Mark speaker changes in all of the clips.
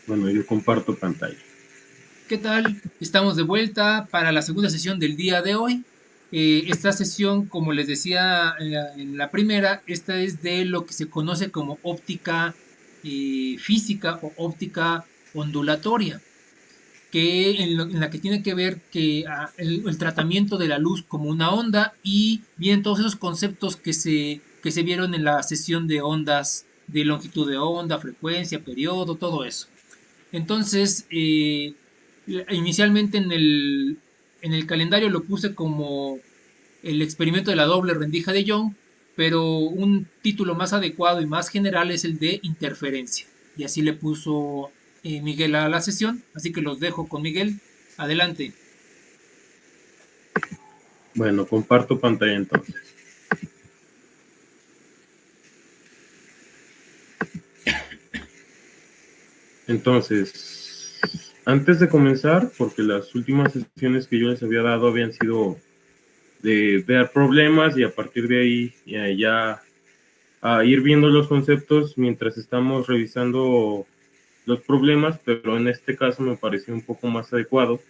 Speaker 1: Bueno, yo comparto pantalla.
Speaker 2: ¿Qué tal? Estamos de vuelta para la segunda sesión del día de hoy. Esta sesión, como les decía en la primera, esta es de lo que se conoce como óptica física o óptica ondulatoria, que en la que tiene que ver que el tratamiento de la luz como una onda y bien todos esos conceptos que se vieron en la sesión de ondas, de longitud de onda, frecuencia, periodo, todo eso. Entonces, inicialmente en el calendario lo puse como el experimento de la doble rendija de Young, pero un título más adecuado y más general es el de interferencia. Y así le puso Miguel a la sesión, así que los dejo con Miguel. Adelante.
Speaker 1: Bueno, comparto pantalla entonces. Entonces, antes de comenzar, porque las últimas sesiones que yo les había dado habían sido de ver problemas y a partir de ahí ya a ir viendo los conceptos mientras estamos revisando los problemas, pero en este caso me pareció un poco más adecuado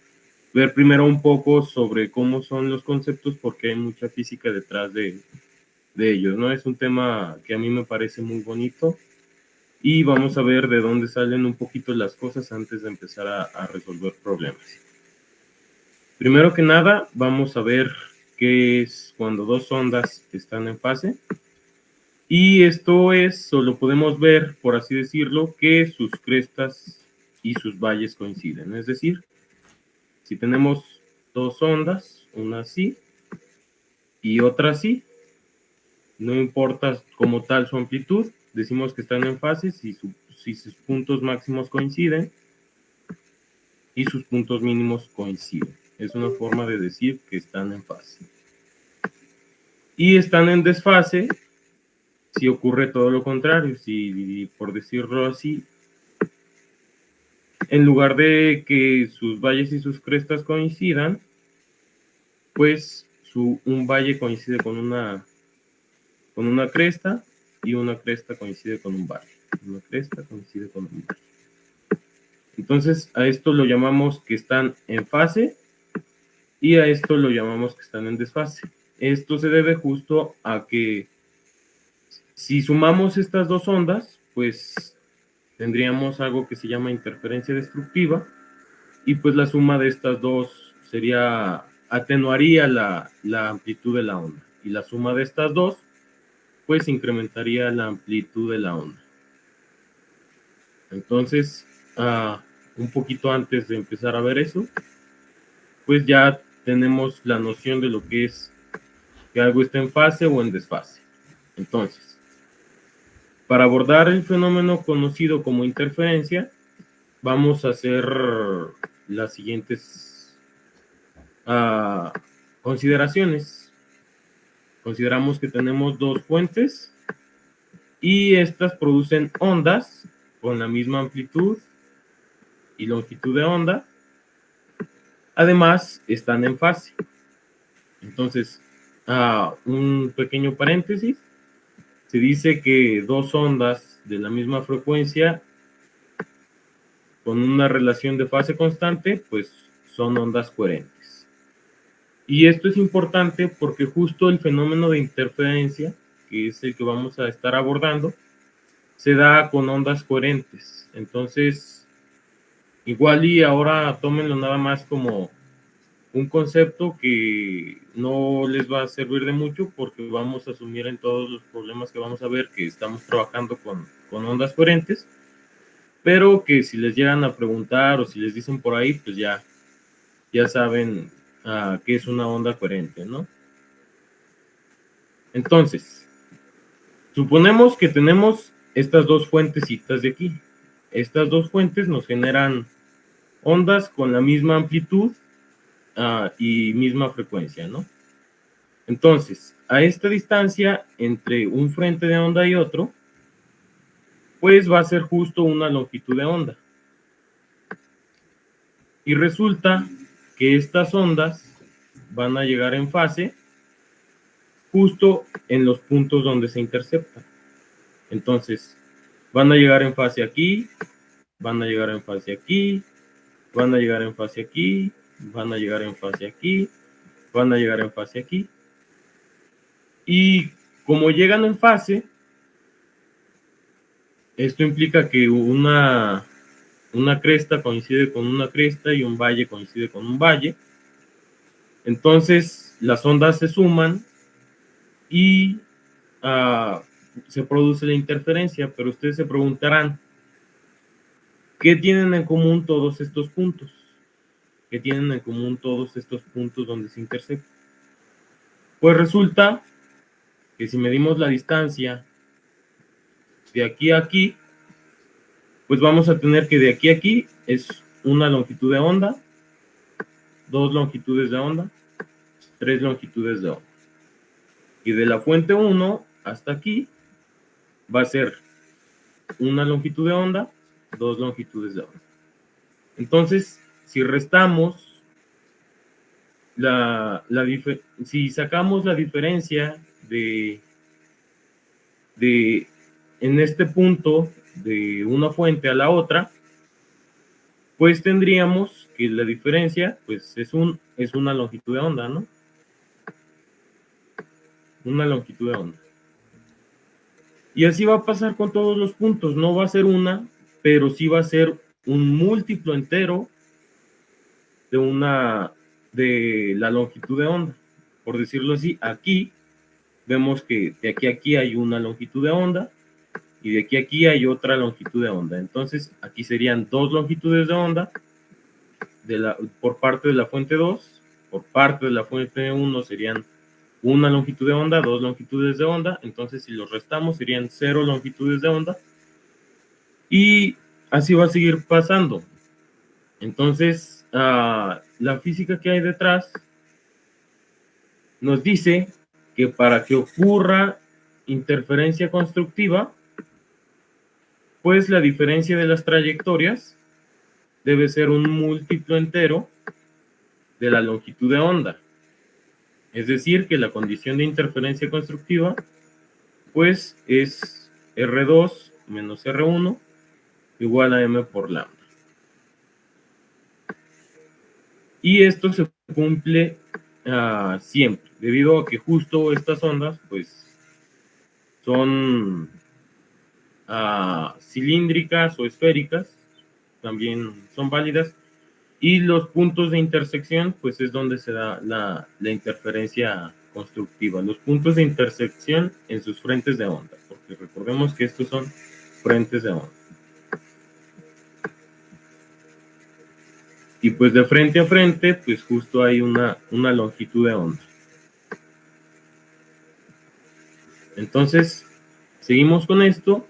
Speaker 1: ver primero un poco sobre cómo son los conceptos porque hay mucha física detrás de ellos, ¿no? Es un tema que a mí me parece muy bonito y vamos a ver de dónde salen un poquito las cosas antes de empezar a resolver problemas. Primero que nada, vamos a ver qué es cuando dos ondas están en fase. Y esto es, o lo podemos ver, por así decirlo, que sus crestas y sus valles coinciden. Es decir, si tenemos dos ondas, una así y otra así, no importa como tal su amplitud, decimos que están en fase si sus puntos máximos coinciden y sus puntos mínimos coinciden. Es una forma de decir que están en fase. Y están en desfase si ocurre todo lo contrario, si por decirlo así, en lugar de que sus valles y sus crestas coincidan, pues un valle coincide con una cresta y una cresta coincide con un valle. Una cresta coincide con un valle. Entonces a esto lo llamamos que están en fase y a esto lo llamamos que están en desfase. Esto se debe justo a que si sumamos estas dos ondas, pues tendríamos algo que se llama interferencia destructiva y pues la suma de estas dos sería, atenuaría la amplitud de la onda y la suma de estas dos pues incrementaría la amplitud de la onda. Entonces, un poquito antes de empezar a ver eso, pues ya tenemos la noción de lo que es que algo está en fase o en desfase. Entonces, para abordar el fenómeno conocido como interferencia, vamos a hacer las siguientes consideraciones. Consideramos que tenemos dos fuentes y estas producen ondas con la misma amplitud y longitud de onda. Además, están en fase. Entonces, un pequeño paréntesis, se dice que dos ondas de la misma frecuencia con una relación de fase constante, pues son ondas coherentes. Y esto es importante porque justo el fenómeno de interferencia, que es el que vamos a estar abordando, se da con ondas coherentes. Entonces, igual y ahora tómenlo nada más como un concepto que no les va a servir de mucho porque vamos a asumir en todos los problemas que vamos a ver que estamos trabajando con ondas coherentes, pero que si les llegan a preguntar o si les dicen por ahí, pues ya saben qué es una onda coherente, ¿no? Entonces, suponemos que tenemos estas dos fuentecitas de aquí. Estas dos fuentes nos generan ondas con la misma amplitud y misma frecuencia, ¿no? Entonces, a esta distancia entre un frente de onda y otro, pues va a ser justo una longitud de onda. Y resulta que estas ondas van a llegar en fase justo en los puntos donde se interceptan. Entonces, van a llegar en fase aquí van a llegar en fase aquí, van a llegar en fase aquí, van a llegar en fase aquí, van a llegar en fase aquí. Y como llegan en fase, esto implica que una cresta coincide con una cresta y un valle coincide con un valle. Entonces las ondas se suman y se produce la interferencia, pero ustedes se preguntarán, ¿qué tienen en común todos estos puntos? ¿Qué tienen en común todos estos puntos donde se intersectan? Pues resulta que si medimos la distancia de aquí a aquí, pues vamos a tener que de aquí a aquí es una longitud de onda, 2 longitudes de onda, 3 longitudes de onda. Y de la fuente 1 hasta aquí va a ser una longitud de onda, 2 longitudes de onda. Entonces, si restamos si sacamos la diferencia de en este punto de una fuente a la otra, pues tendríamos que la diferencia pues es una longitud de onda, ¿no? Una longitud de onda. Y así va a pasar con todos los puntos, no va a ser una, pero sí va a ser un múltiplo entero de la longitud de onda. Por decirlo así, aquí vemos que de aquí a aquí hay una longitud de onda y de aquí a aquí hay otra longitud de onda. Entonces, aquí serían 2 longitudes de onda por parte de la fuente 2, por parte de la fuente 1 serían una longitud de onda, 2 longitudes de onda. Entonces, si los restamos, serían 0 longitudes de onda. Y así va a seguir pasando. Entonces, la física que hay detrás nos dice que para que ocurra interferencia constructiva, pues la diferencia de las trayectorias debe ser un múltiplo entero de la longitud de onda. Es decir, que la condición de interferencia constructiva, pues es R2 menos R1 igual a M por lambda. Y esto se cumple siempre, debido a que justo estas ondas, pues, son cilíndricas o esféricas, también son válidas, y los puntos de intersección, pues es donde se da la interferencia constructiva, los puntos de intersección en sus frentes de onda, porque recordemos que estos son frentes de onda. Y pues de frente a frente, pues justo hay una longitud de onda. Entonces, seguimos con esto.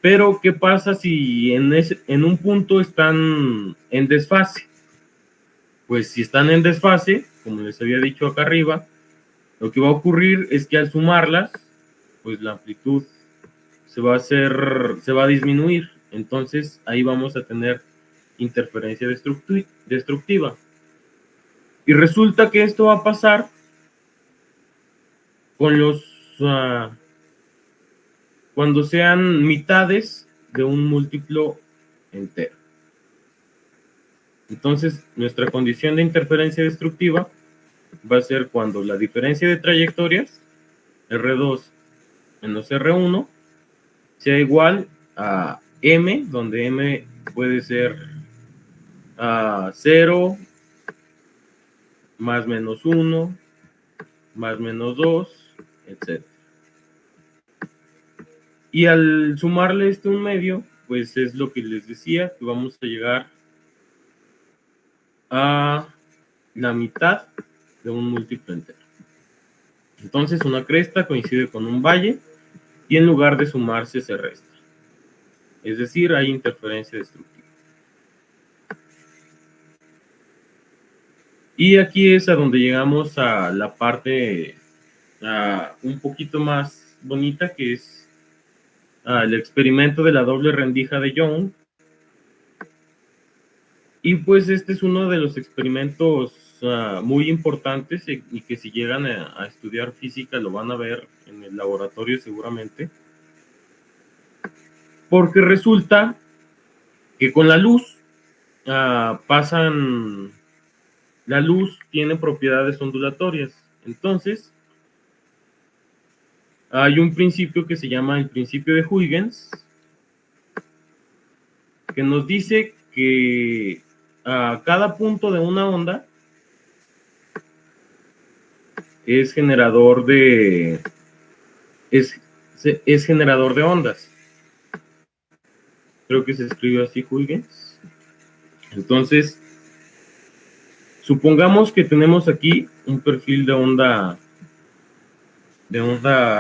Speaker 1: Pero, ¿qué pasa si en un punto están en desfase? Pues si están en desfase, como les había dicho acá arriba, lo que va a ocurrir es que al sumarlas, pues la amplitud se va a disminuir. Entonces, ahí vamos a tener interferencia destructiva. Y resulta que esto va a pasar con cuando sean mitades de un múltiplo entero. Entonces, nuestra condición de interferencia destructiva va a ser cuando la diferencia de trayectorias, R2 menos R1, sea igual a M, donde M puede ser 0, más menos 1, más menos 2, etc. Y al sumarle un medio, pues es lo que les decía, que vamos a llegar a la mitad de un múltiplo entero. Entonces una cresta coincide con un valle y en lugar de sumarse se resta. Es decir, hay interferencia destructiva. Y aquí es a donde llegamos a la parte un poquito más bonita, que es el experimento de la doble rendija de Young. Y pues este es uno de los experimentos muy importantes y que si llegan a estudiar física lo van a ver en el laboratorio seguramente. Porque resulta que con la luz la luz tiene propiedades ondulatorias. Entonces, hay un principio que se llama el principio de Huygens, que nos dice que cada punto de una onda es generador de ondas. Creo que se escribe así Huygens. Entonces, supongamos que tenemos aquí un perfil de onda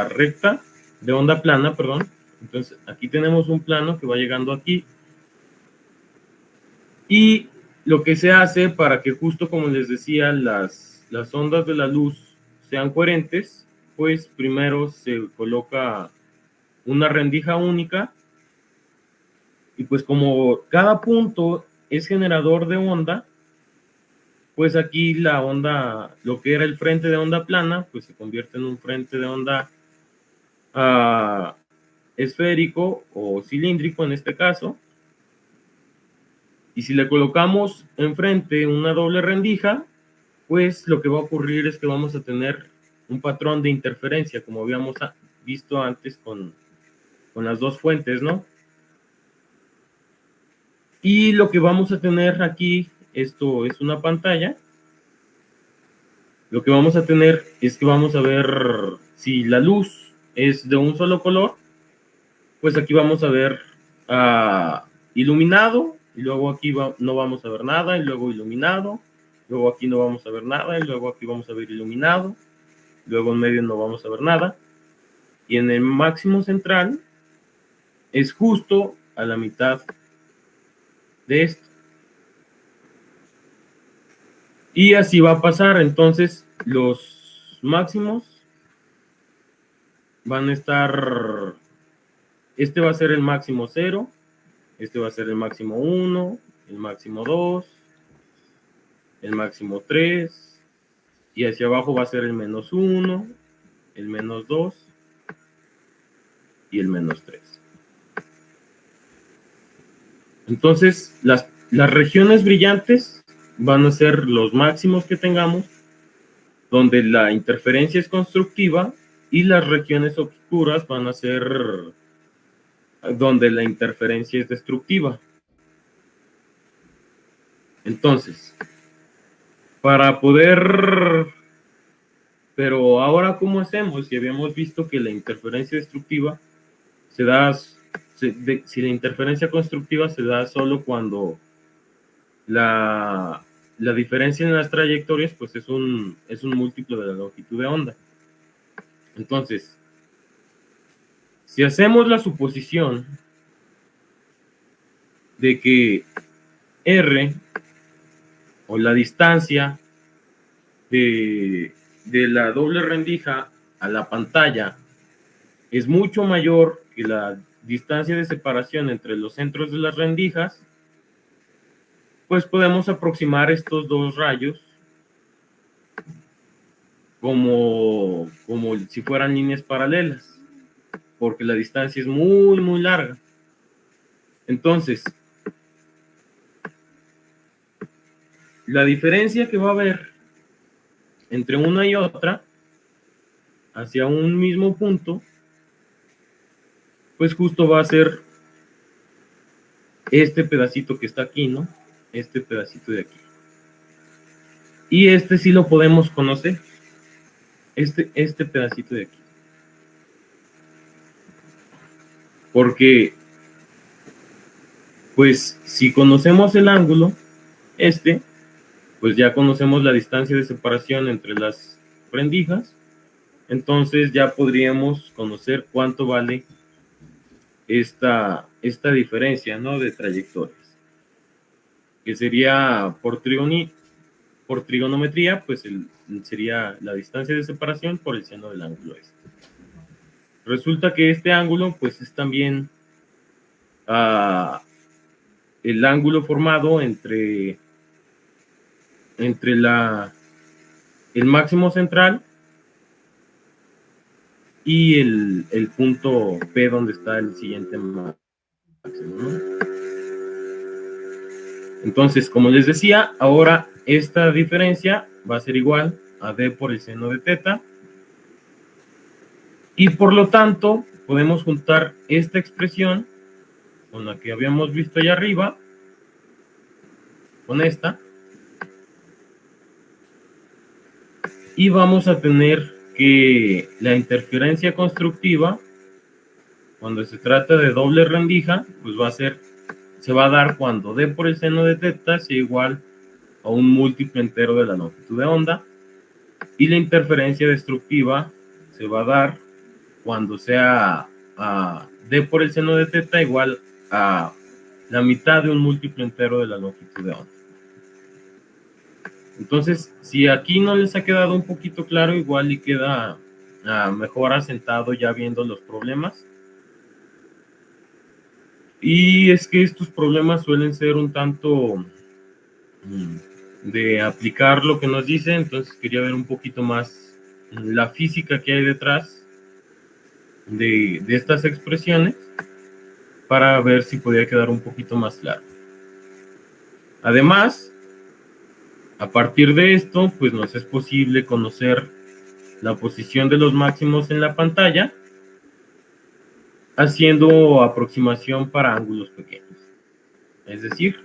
Speaker 1: recta, de onda plana, perdón. Entonces, aquí tenemos un plano que va llegando aquí. Y lo que se hace para que, justo como les decía, las ondas de la luz sean coherentes, pues primero se coloca una rendija única, y pues como cada punto es generador de onda, pues aquí la onda, lo que era el frente de onda plana, pues se convierte en un frente de onda esférico o cilíndrico en este caso. Y si le colocamos enfrente una doble rendija, pues lo que va a ocurrir es que vamos a tener un patrón de interferencia, como habíamos visto antes con las dos fuentes, ¿no? Y lo que vamos a tener aquí, esto es una pantalla, lo que vamos a tener es que vamos a ver si la luz es de un solo color, pues aquí vamos a ver iluminado, y luego aquí no vamos a ver nada, y luego iluminado, luego aquí no vamos a ver nada, y luego aquí vamos a ver iluminado, luego en medio no vamos a ver nada, y en el máximo central es justo a la mitad de esto. Y así va a pasar. Entonces los máximos van a estar, este va a ser el máximo 0, este va a ser el máximo 1, el máximo 2, el máximo 3, y hacia abajo va a ser el menos 1, el menos 2 y el menos 3. Entonces las regiones brillantes van a ser los máximos que tengamos, donde la interferencia es constructiva, y las regiones oscuras van a ser donde la interferencia es destructiva. Entonces, para poder... Pero ahora, ¿cómo hacemos? Si habíamos visto que la interferencia destructiva se da... Si la interferencia constructiva se da solo cuando la diferencia en las trayectorias pues es un múltiplo de la longitud de onda. Entonces, si hacemos la suposición de que R, o la distancia de la doble rendija a la pantalla, es mucho mayor que la distancia de separación entre los centros de las rendijas, pues podemos aproximar estos dos rayos como si fueran líneas paralelas, porque la distancia es muy, muy larga. Entonces, la diferencia que va a haber entre una y otra hacia un mismo punto, pues justo va a ser este pedacito que está aquí, ¿no? Este pedacito de aquí. Y este sí lo podemos conocer. Este pedacito de aquí. Porque, pues, si conocemos el ángulo, pues ya conocemos la distancia de separación entre las rendijas, entonces ya podríamos conocer cuánto vale esta diferencia, ¿no? De trayectorias, que sería por trigonometría, pues sería la distancia de separación por el seno del ángulo este. Resulta que este ángulo, pues es también el ángulo formado entre el máximo central y el punto P donde está el siguiente máximo, ¿no? Entonces, como les decía, ahora esta diferencia va a ser igual a d por el seno de teta. Y por lo tanto, podemos juntar esta expresión con la que habíamos visto allá arriba, con esta. Y vamos a tener que la interferencia constructiva, cuando se trata de doble rendija, pues se va a dar cuando d por el seno de teta sea igual a un múltiplo entero de la longitud de onda, y la interferencia destructiva se va a dar cuando sea d por el seno de teta igual a la mitad de un múltiplo entero de la longitud de onda. Entonces, si aquí no les ha quedado un poquito claro, igual y queda mejor asentado ya viendo los problemas. Y es que estos problemas suelen ser un tanto de aplicar lo que nos dice, entonces quería ver un poquito más la física que hay detrás de estas expresiones para ver si podía quedar un poquito más claro. Además, a partir de esto, pues nos es posible conocer la posición de los máximos en la pantalla, haciendo aproximación para ángulos pequeños. Es decir,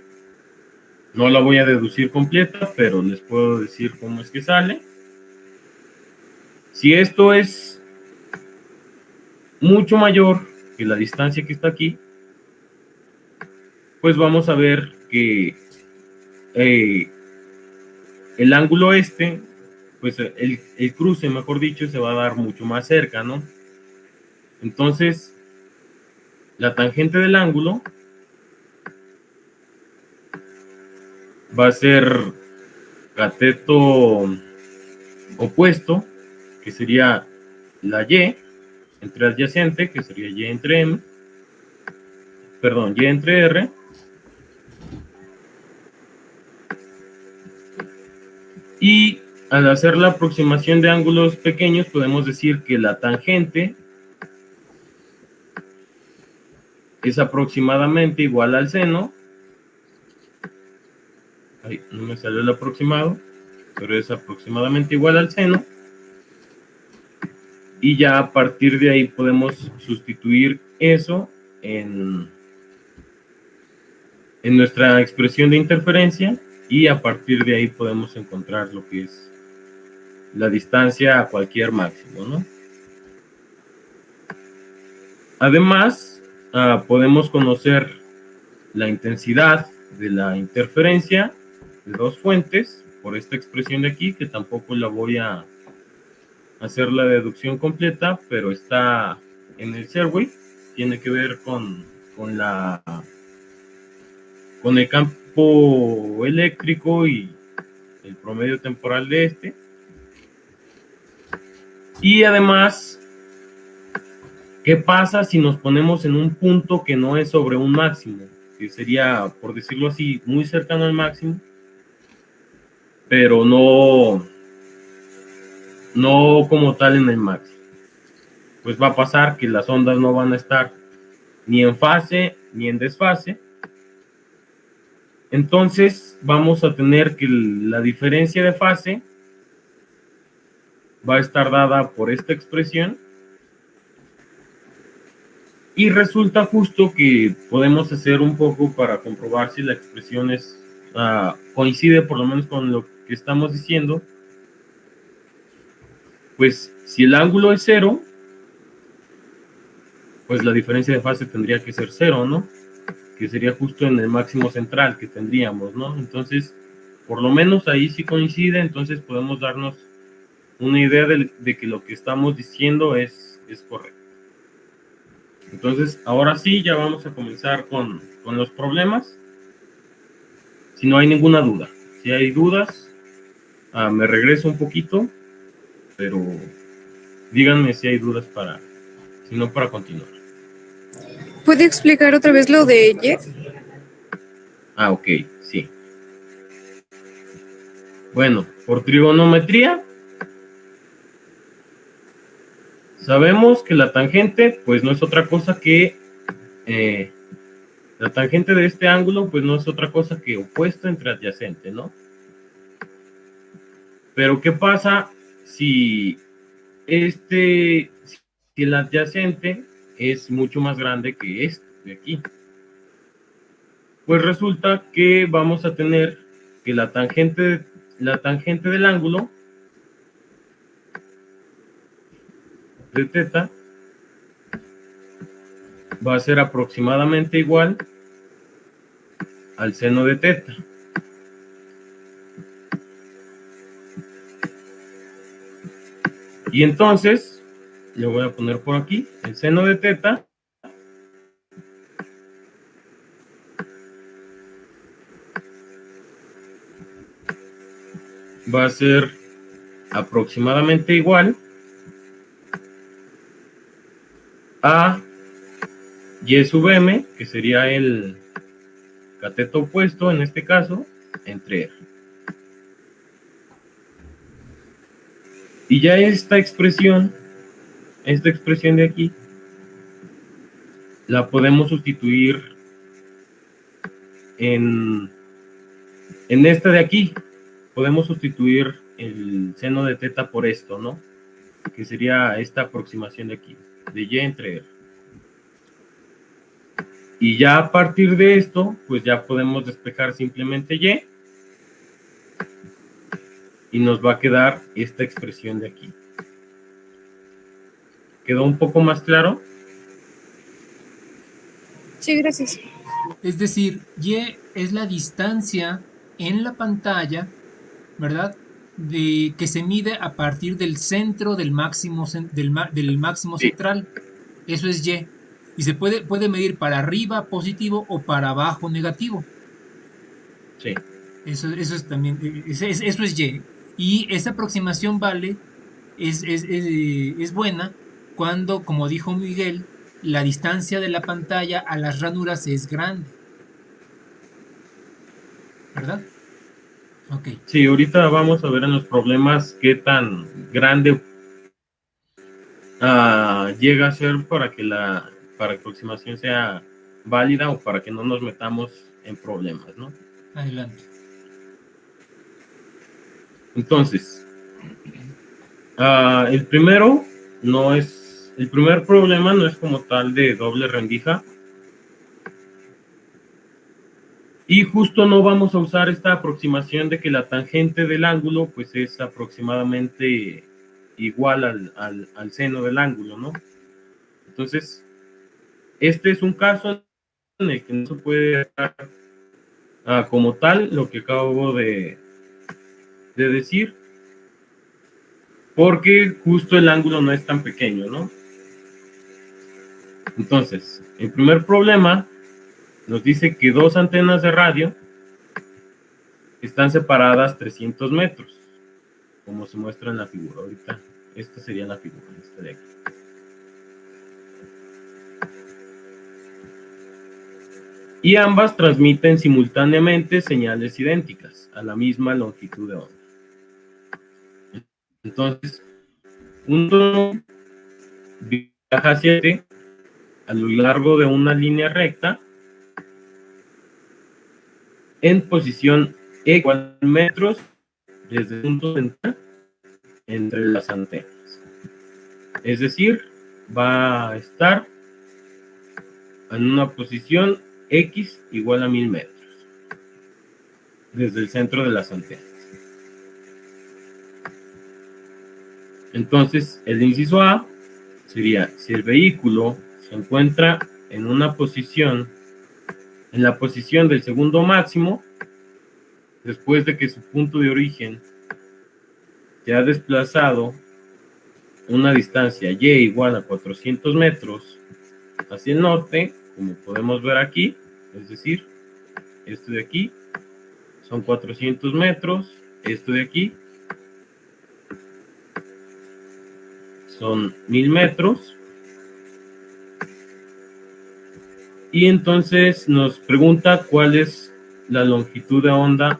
Speaker 1: no la voy a deducir completa, pero les puedo decir cómo es que sale. Si esto es mucho mayor que la distancia que está aquí, pues vamos a ver que el ángulo pues el cruce, mejor dicho, se va a dar mucho más cerca, ¿no? Entonces, la tangente del ángulo va a ser cateto opuesto, que sería la y entre adyacente, que sería y entre m, perdón, y entre r, y al hacer la aproximación de ángulos pequeños podemos decir que la tangente es aproximadamente igual al seno. Ahí no me salió el aproximado, pero es aproximadamente igual al seno. Y ya a partir de ahí podemos sustituir eso en nuestra expresión de interferencia, y a partir de ahí podemos encontrar lo que es la distancia a cualquier máximo, ¿no? Además, podemos conocer la intensidad de la interferencia de dos fuentes por esta expresión de aquí, que tampoco la voy a hacer la deducción completa, pero está en el Serway, tiene que ver con el campo eléctrico y el promedio temporal de este. Y además, ¿qué pasa si nos ponemos en un punto que no es sobre un máximo? Que sería, por decirlo así, muy cercano al máximo, pero no como tal en el máximo. Pues va a pasar que las ondas no van a estar ni en fase ni en desfase. Entonces vamos a tener que la diferencia de fase va a estar dada por esta expresión, y resulta justo que podemos hacer un poco para comprobar si la expresión coincide por lo menos con lo que estamos diciendo. Pues si el ángulo es 0, pues la diferencia de fase tendría que ser 0, ¿no? Que sería justo en el máximo central que tendríamos, ¿no? Entonces, por lo menos ahí sí coincide, entonces podemos darnos una idea de que lo que estamos diciendo es correcto. Entonces, ahora sí, ya vamos a comenzar con los problemas. Si no hay ninguna duda. Si hay dudas, me regreso un poquito, pero díganme si hay dudas si no, para continuar.
Speaker 3: ¿Puede explicar otra vez lo de Y?
Speaker 1: Ok, sí. Bueno, por trigonometría, sabemos que la tangente, pues no es otra cosa que La tangente de este ángulo, pues no es otra cosa que opuesto entre adyacente, ¿no? Pero ¿qué pasa si si el adyacente es mucho más grande que este de aquí? Pues resulta que vamos a tener que la tangente del ángulo de teta va a ser aproximadamente igual al seno de teta. Y entonces, le voy a poner por aquí, el seno de teta va a ser aproximadamente igual a y sub m, que sería el cateto opuesto en este caso, entre R. Y ya esta expresión de aquí, la podemos sustituir en esta de aquí. Podemos sustituir el seno de teta por esto, ¿no? Que sería esta aproximación de aquí, de y entre R. Y ya a partir de esto, pues ya podemos despejar simplemente y nos va a quedar esta expresión de aquí. ¿Quedó un poco más claro?
Speaker 3: Sí, gracias.
Speaker 2: Es decir, y es la distancia en la pantalla, ¿verdad? Que se mide a partir del centro del máximo, del máximo
Speaker 1: Sí.
Speaker 2: central. Eso es y. Y se puede medir para arriba positivo o para abajo negativo.
Speaker 1: Sí.
Speaker 2: Eso es también, eso es y. Y esa aproximación es buena cuando, como dijo Miguel, la distancia de la pantalla a las ranuras es grande. ¿Verdad? Ok.
Speaker 1: Sí, ahorita vamos a ver en los problemas qué tan grande llega a ser para que la aproximación sea válida o para que no nos metamos en problemas, ¿no?
Speaker 2: Adelante.
Speaker 1: Entonces, el primer problema no es como tal de doble rendija. Y justo no vamos a usar esta aproximación de que la tangente del ángulo pues es aproximadamente igual al seno del ángulo, ¿no? Entonces, este es un caso en el que no se puede dar como tal lo que acabo de decir, porque justo el ángulo no es tan pequeño, ¿no? Entonces, el primer problema nos dice que dos antenas de radio están separadas 300 metros, como se muestra en la figura. Ahorita, esta sería la figura, esta de aquí. Y ambas transmiten simultáneamente señales idénticas a la misma longitud de onda. Entonces, un tono viaja hacia T a lo largo de una línea recta en posición igual metros desde el punto central entre las antenas. Es decir, va a estar en una posición X igual a 1000 metros desde el centro de las antenas. Entonces, el inciso A sería: si el vehículo se encuentra en una posición, en la posición del segundo máximo, después de que su punto de origen se ha desplazado una distancia y igual a 400 metros hacia el norte, como podemos ver aquí, es decir, esto de aquí son 400 metros, esto de aquí son 1000 metros, y entonces nos pregunta cuál es la longitud de onda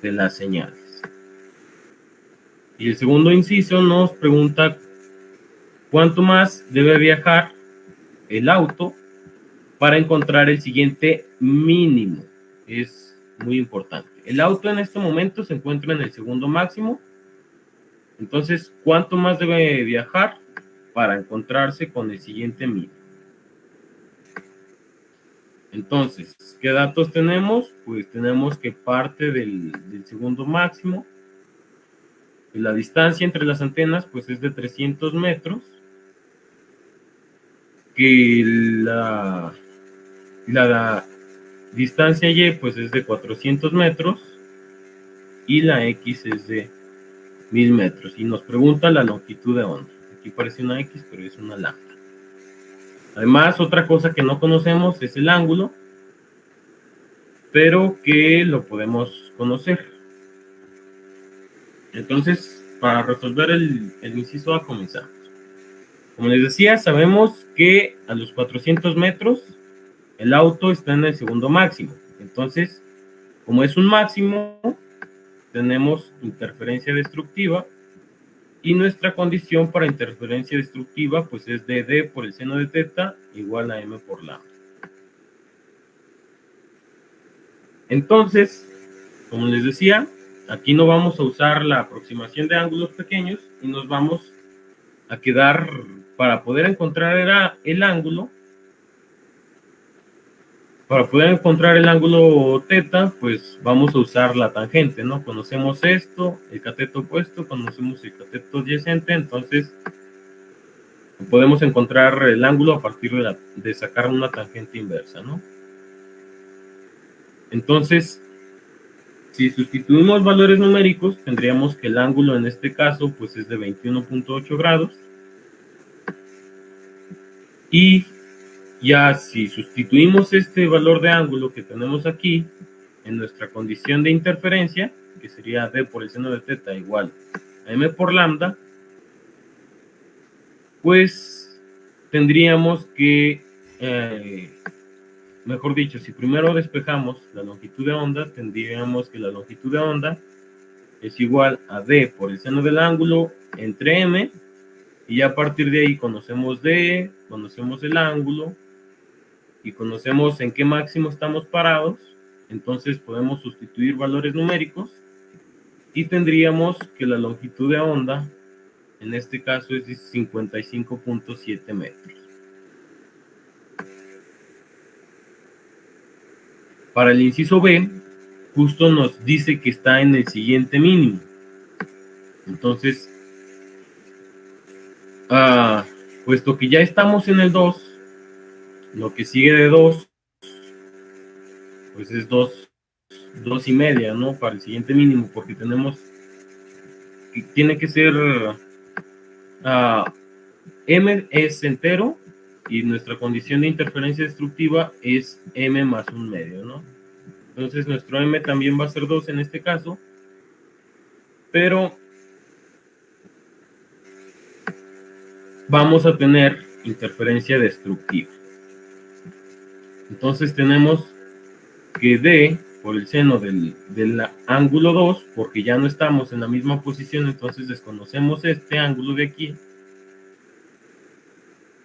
Speaker 1: de las señales. Y el segundo inciso nos pregunta cuánto más debe viajar el auto para encontrar el siguiente mínimo. Es muy importante. El auto en este momento se encuentra en el segundo máximo. Entonces, ¿cuánto más debe viajar para encontrarse con el siguiente mínimo? Entonces, ¿qué datos tenemos? Pues tenemos que parte del segundo máximo. La distancia entre las antenas pues es de 300 metros. Que la distancia Y pues es de 400 metros. Y la X es de 1000 metros. Y nos pregunta la longitud de onda. Aquí parece una X, pero es una lambda. Además, otra cosa que no conocemos es el ángulo, pero que lo podemos conocer. Entonces, para resolver el inciso A, comenzamos. Como les decía, sabemos que a los 400 metros el auto está en el segundo máximo. Entonces, como es un máximo, tenemos interferencia destructiva. Y nuestra condición para interferencia destructiva pues es de D por el seno de teta igual a M por lambda. Entonces, como les decía, aquí no vamos a usar la aproximación de ángulos pequeños y nos vamos a quedar, para poder encontrar el ángulo, teta, pues vamos a usar la tangente, ¿no? Conocemos esto, el cateto opuesto, conocemos el cateto adyacente, entonces podemos encontrar el ángulo a partir de sacar una tangente inversa, ¿no? Entonces, si sustituimos valores numéricos, tendríamos que el ángulo en este caso pues es de 21.8 grados. Y ya si sustituimos este valor de ángulo que tenemos aquí en nuestra condición de interferencia, que sería D por el seno de teta igual a M por lambda, pues tendríamos que, mejor dicho, si primero despejamos la longitud de onda, tendríamos que la longitud de onda es igual a D por el seno del ángulo entre M, y ya a partir de ahí conocemos D, conocemos el ángulo, y conocemos en qué máximo estamos parados, entonces podemos sustituir valores numéricos, y tendríamos que la longitud de onda, en este caso es de 55.7 metros. Para el inciso B, justo nos dice que está en el siguiente mínimo. Entonces, puesto que ya estamos en el 2, lo que sigue de 2, pues es 2,5, ¿no? Para el siguiente mínimo, porque tiene que ser, M es entero, y nuestra condición de interferencia destructiva es M más 1/2, ¿no? Entonces nuestro M también va a ser 2 en este caso, pero vamos a tener interferencia destructiva. Entonces tenemos que D por el seno del ángulo 2, porque ya no estamos en la misma posición, entonces desconocemos este ángulo de aquí,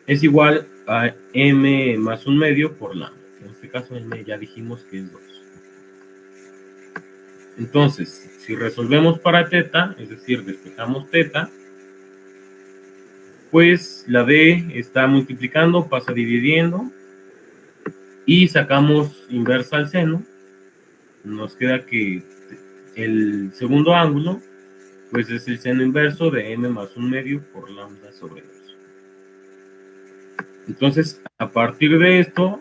Speaker 1: es igual a M más 1/2 por lambda. En este caso M ya dijimos que es 2. Entonces, si resolvemos para teta, es decir, despejamos teta, pues la D está multiplicando, pasa dividiendo, y sacamos inversa al seno. Nos queda que el segundo ángulo pues es el seno inverso de M más 1/2 por lambda sobre 2. Entonces, a partir de esto,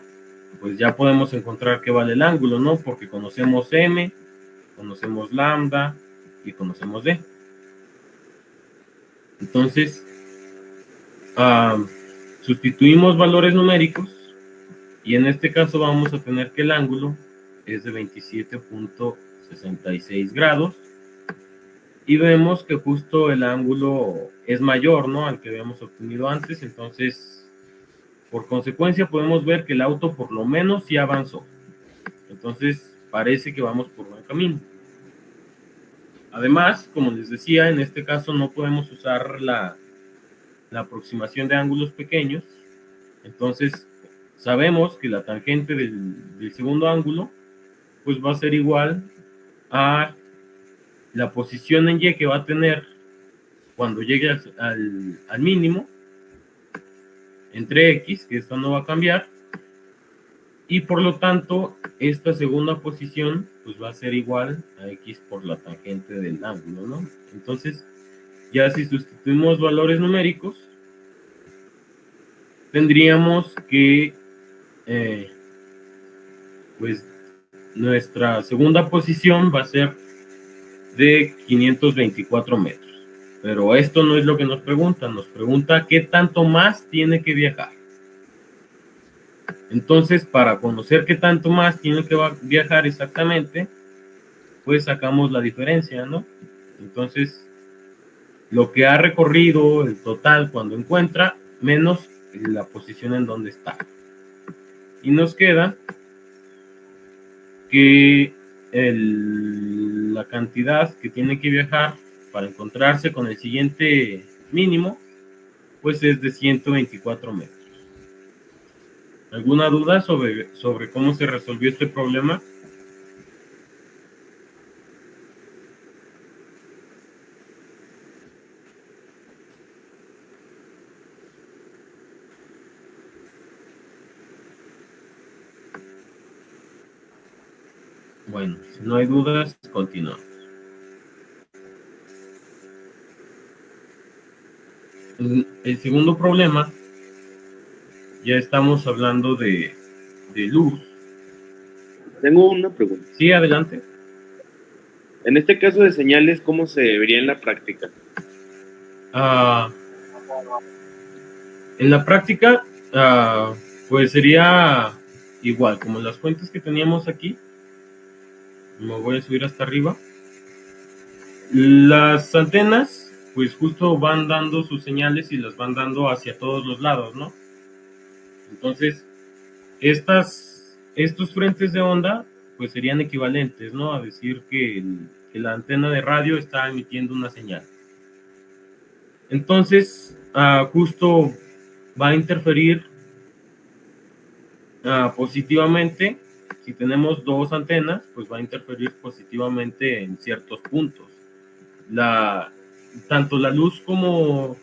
Speaker 1: pues ya podemos encontrar qué vale el ángulo, ¿no? Porque conocemos M, conocemos lambda y conocemos D. Entonces, sustituimos valores numéricos, y en este caso vamos a tener que el ángulo es de 27.66 grados, y vemos que justo el ángulo es mayor, ¿no?, al que habíamos obtenido antes. Entonces, por consecuencia, podemos ver que el auto por lo menos sí avanzó. Entonces, parece que vamos por buen camino. Además, como les decía, en este caso no podemos usar la aproximación de ángulos pequeños. Entonces, sabemos que la tangente del segundo ángulo pues va a ser igual a la posición en Y que va a tener cuando llegue al mínimo entre X, que esto no va a cambiar, y por lo tanto esta segunda posición pues va a ser igual a X por la tangente del ángulo, ¿no? Entonces ya si sustituimos valores numéricos tendríamos que pues nuestra segunda posición va a ser de 524 metros. Pero esto no es lo que nos pregunta qué tanto más tiene que viajar. Entonces, para conocer qué tanto más tiene que viajar exactamente, pues sacamos la diferencia, ¿no? Entonces, lo que ha recorrido el total cuando encuentra, menos la posición en donde está. Y nos queda que la cantidad que tiene que viajar para encontrarse con el siguiente mínimo, pues es de 124 metros. ¿Alguna duda sobre cómo se resolvió este problema? Bueno, si no hay dudas, continuamos. El segundo problema, ya estamos hablando de luz.
Speaker 4: Tengo una pregunta.
Speaker 1: Sí, adelante.
Speaker 4: En este caso de señales, ¿cómo se vería en la práctica?
Speaker 1: En la práctica, pues sería igual, como las fuentes que teníamos aquí. Me voy a subir hasta arriba. Las antenas, pues justo van dando sus señales y las van dando hacia todos los lados, ¿no? Entonces, estos frentes de onda, pues serían equivalentes, ¿no? A decir que la antena de radio está emitiendo una señal. Entonces, justo va a interferir positivamente. Si tenemos dos antenas, pues va a interferir positivamente en ciertos puntos. Tanto la luz como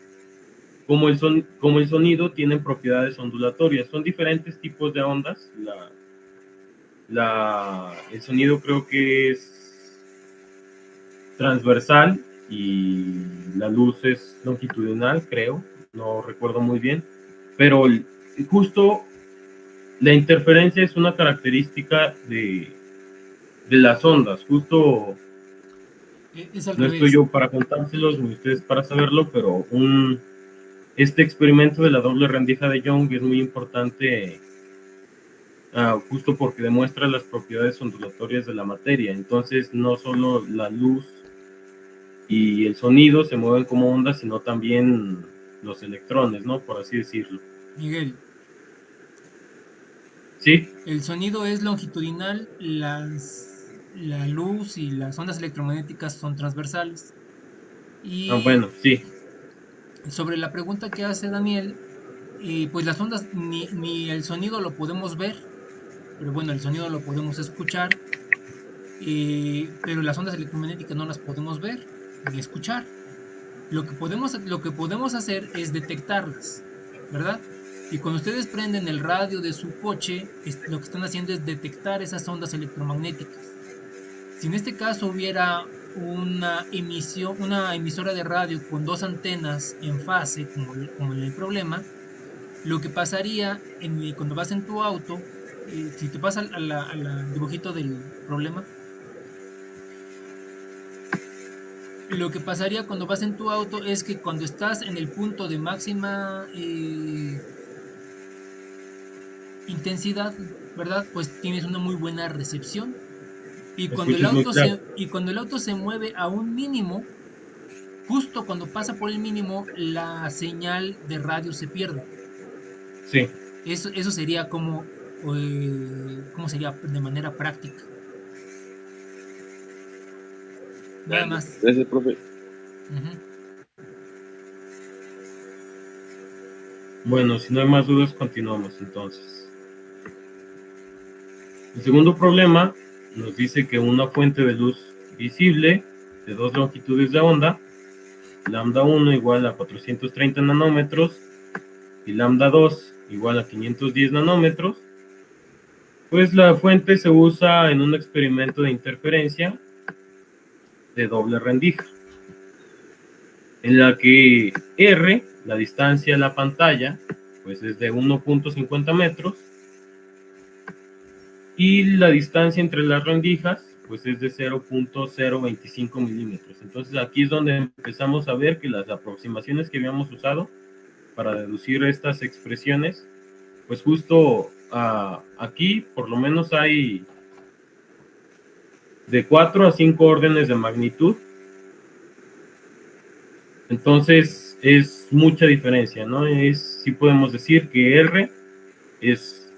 Speaker 1: el sonido tienen propiedades ondulatorias. Son diferentes tipos de ondas. El sonido creo que es transversal y la luz es longitudinal, creo. No recuerdo muy bien. Pero justo la interferencia es una característica de las ondas. Justo no estoy yo para contárselos ni ustedes para saberlo, pero este experimento de la doble rendija de Young es muy importante justo porque demuestra las propiedades ondulatorias de la materia. Entonces no solo la luz y el sonido se mueven como ondas, sino también los electrones, ¿no? Por así decirlo.
Speaker 2: Miguel.
Speaker 1: ¿Sí?
Speaker 2: El sonido es longitudinal, la luz y las ondas electromagnéticas son transversales. Y
Speaker 1: bueno, sí.
Speaker 2: sobre la pregunta que hace Daniel, pues las ondas, ni el sonido lo podemos ver, pero bueno, el sonido lo podemos escuchar, pero las ondas electromagnéticas no las podemos ver ni escuchar. Lo que podemos hacer es detectarlas, ¿verdad? Y cuando ustedes prenden el radio de su coche, lo que están haciendo es detectar esas ondas electromagnéticas. Si en este caso hubiera una emisora de radio con dos antenas en fase, como en el problema, lo que pasaría cuando vas en tu auto, si te pasa al dibujito del problema, lo que pasaría cuando vas en tu auto es que cuando estás en el punto de máxima intensidad, ¿verdad? Pues tienes una muy buena recepción. Y cuando el auto se mueve a un mínimo, justo cuando pasa por el mínimo, la señal de radio se pierde.
Speaker 1: Sí.
Speaker 2: Eso sería ¿cómo sería de manera práctica? Nada más.
Speaker 4: Gracias, profe.
Speaker 1: Bueno, si no hay más dudas, continuamos entonces. El segundo problema nos dice que una fuente de luz visible de dos longitudes de onda, lambda 1 igual a 430 nanómetros y lambda 2 igual a 510 nanómetros, pues la fuente se usa en un experimento de interferencia de doble rendija, en la que R, la distancia a la pantalla, pues es de 1.50 metros, y la distancia entre las rendijas, pues es de 0.025 milímetros. Entonces aquí es donde empezamos a ver que las aproximaciones que habíamos usado para deducir estas expresiones, pues justo aquí por lo menos hay de 4 a 5 órdenes de magnitud. Entonces es mucha diferencia, ¿no? Sí podemos decir que R es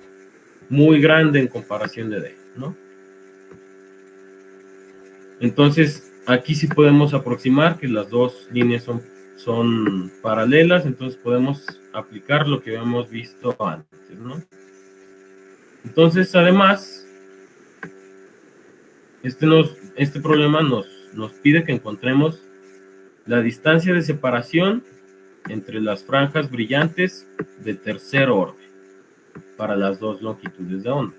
Speaker 1: muy grande en comparación de D, ¿no? Entonces aquí sí podemos aproximar que las dos líneas son paralelas, entonces podemos aplicar lo que habíamos visto antes, ¿no? Entonces, además, este problema nos pide que encontremos la distancia de separación entre las franjas brillantes de tercer orden para las dos longitudes de onda.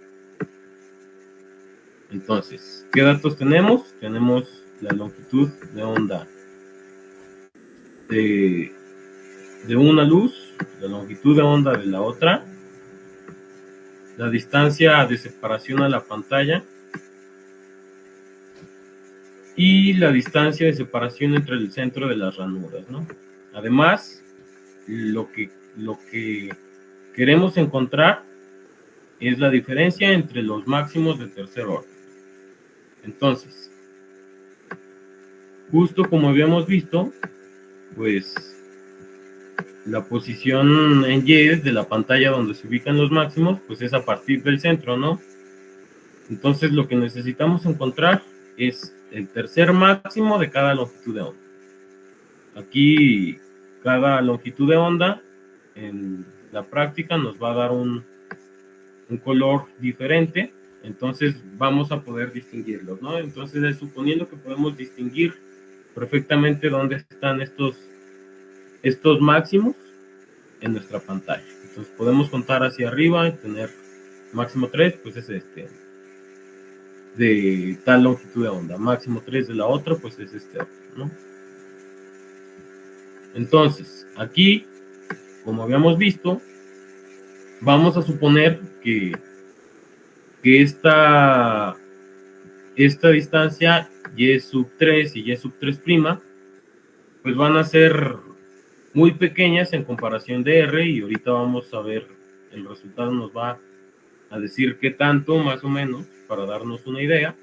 Speaker 1: Entonces, ¿qué datos tenemos? Tenemos la longitud de onda de una luz, la longitud de onda de la otra, la distancia de separación a la pantalla y la distancia de separación entre el centro de las ranuras, ¿no? Además, lo que queremos encontrar es la diferencia entre los máximos de tercer orden. Entonces, justo como habíamos visto, pues la posición en Y de la pantalla donde se ubican los máximos, pues es a partir del centro, ¿no? Entonces lo que necesitamos encontrar es el tercer máximo de cada longitud de onda. Aquí cada longitud de onda en la práctica nos va a dar un color diferente, entonces vamos a poder distinguirlos, ¿no? Entonces, suponiendo que podemos distinguir perfectamente dónde están estos máximos en nuestra pantalla. Entonces podemos contar hacia arriba y tener máximo 3, pues es de tal longitud de onda, máximo 3 de la otra, pues es otro, ¿no? Entonces, aquí, como habíamos visto, vamos a suponer que esta distancia y sub 3 y y sub 3', pues van a ser muy pequeñas en comparación de R, y ahorita vamos a ver, el resultado nos va a decir qué tanto, más o menos, para darnos una idea.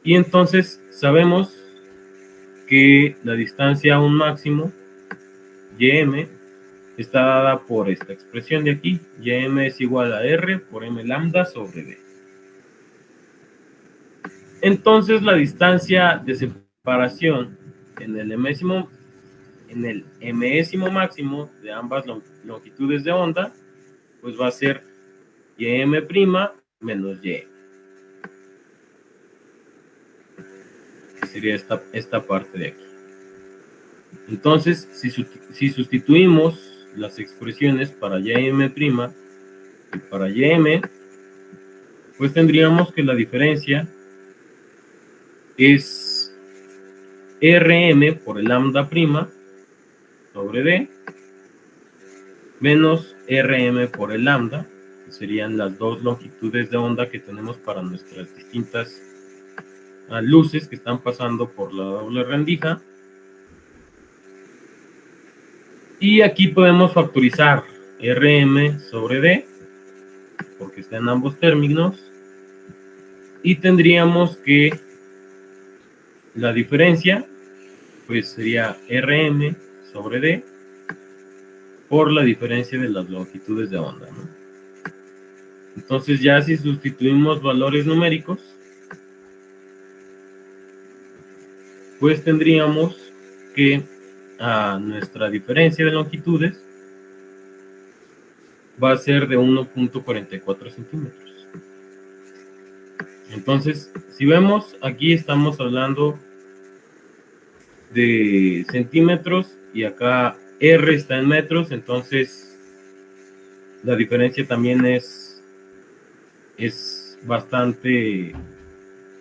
Speaker 1: Y entonces sabemos que la distancia a un máximo, Ym, está dada por esta expresión de aquí. Ym es igual a R por M lambda sobre D. Entonces la distancia de separación en el mésimo máximo de ambas longitudes de onda, pues va a ser Ym' menos Y. Que sería esta parte de aquí. Entonces, si sustituimos las expresiones para Ym' y para Ym, pues tendríamos que la diferencia es Rm por el lambda prima sobre D menos Rm por el lambda, que serían las dos longitudes de onda que tenemos para nuestras distintas luces que están pasando por la doble rendija. Y aquí podemos factorizar Rm sobre D, porque está en ambos términos, y tendríamos que la diferencia pues sería Rm sobre D por la diferencia de las longitudes de onda, ¿no? Entonces ya si sustituimos valores numéricos, pues tendríamos que nuestra diferencia de longitudes va a ser de 1.44 centímetros. Entonces, si vemos, aquí estamos hablando de centímetros y acá R está en metros, entonces la diferencia también es bastante.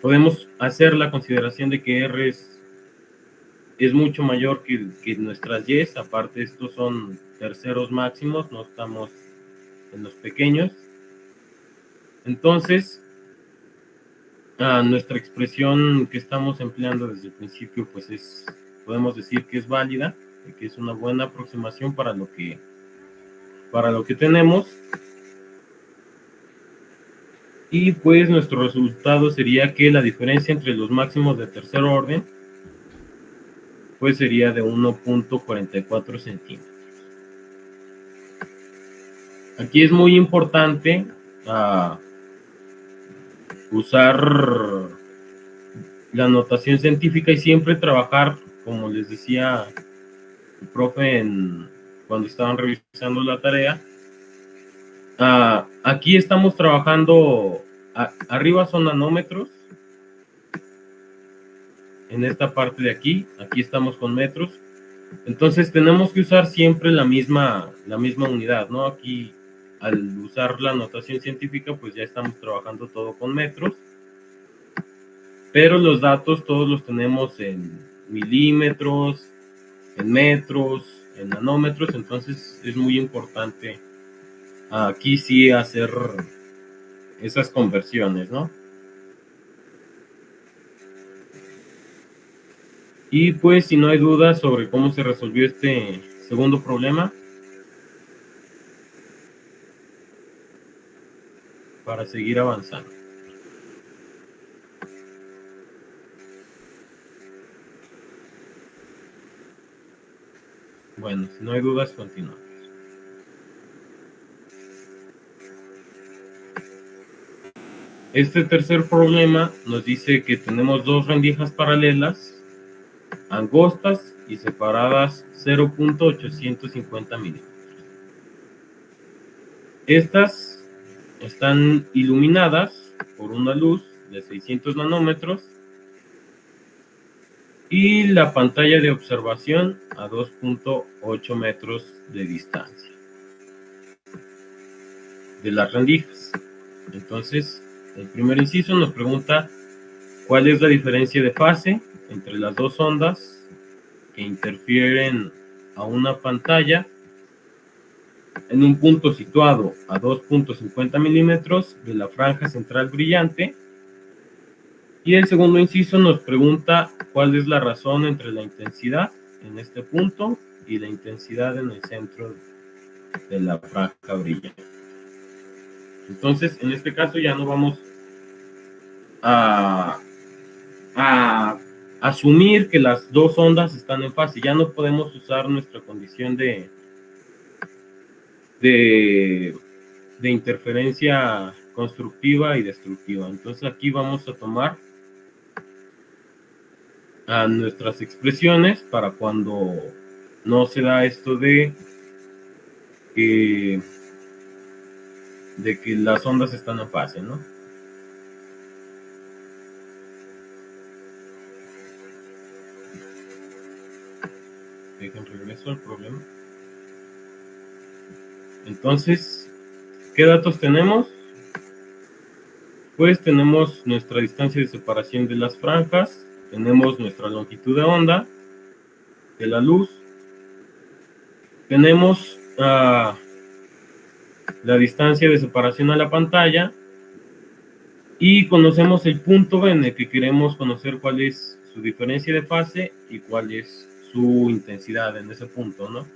Speaker 1: Podemos hacer la consideración de que R es mucho mayor que nuestras Y. Aparte, estos son terceros máximos, no estamos en los pequeños. Entonces, nuestra expresión que estamos empleando desde el principio, pues podemos decir que es válida, que es una buena aproximación para lo que tenemos. Y pues nuestro resultado sería que la diferencia entre los máximos de tercer orden pues sería de 1.44 centímetros. Aquí es muy importante usar la notación científica y siempre trabajar, como les decía el profe cuando estaban revisando la tarea. Aquí estamos trabajando, arriba son nanómetros, en esta parte de aquí estamos con metros, entonces tenemos que usar siempre la misma unidad, ¿no? Aquí, al usar la notación científica, pues ya estamos trabajando todo con metros, pero los datos todos los tenemos en milímetros, en metros, en nanómetros, entonces es muy importante aquí sí hacer esas conversiones, ¿no? Y pues si no hay dudas sobre cómo se resolvió este segundo problema, para seguir avanzando. Bueno, si no hay dudas, continuamos. Este tercer problema nos dice que tenemos dos rendijas paralelas, angostas y separadas 0.850 milímetros. Estas están iluminadas por una luz de 600 nanómetros y la pantalla de observación a 2.8 metros de distancia de las rendijas. Entonces, el primer inciso nos pregunta cuál es la diferencia de fase entre las dos ondas que interfieren a una pantalla en un punto situado a 2.50 milímetros de la franja central brillante. Y el segundo inciso nos pregunta cuál es la razón entre la intensidad en este punto y la intensidad en el centro de la franja brillante. Entonces, en este caso ya no vamos a asumir que las dos ondas están en fase. Ya no podemos usar nuestra condición de interferencia constructiva y destructiva. Entonces aquí vamos a tomar nuestras expresiones para cuando no se da esto de que las ondas están en fase, ¿no? Dejen regreso al problema. Entonces, ¿qué datos tenemos? Pues tenemos nuestra distancia de separación de las franjas, tenemos nuestra longitud de onda de la luz, tenemos la distancia de separación a la pantalla y conocemos el punto en el que queremos conocer cuál es su diferencia de fase y cuál es su intensidad en ese punto, ¿no?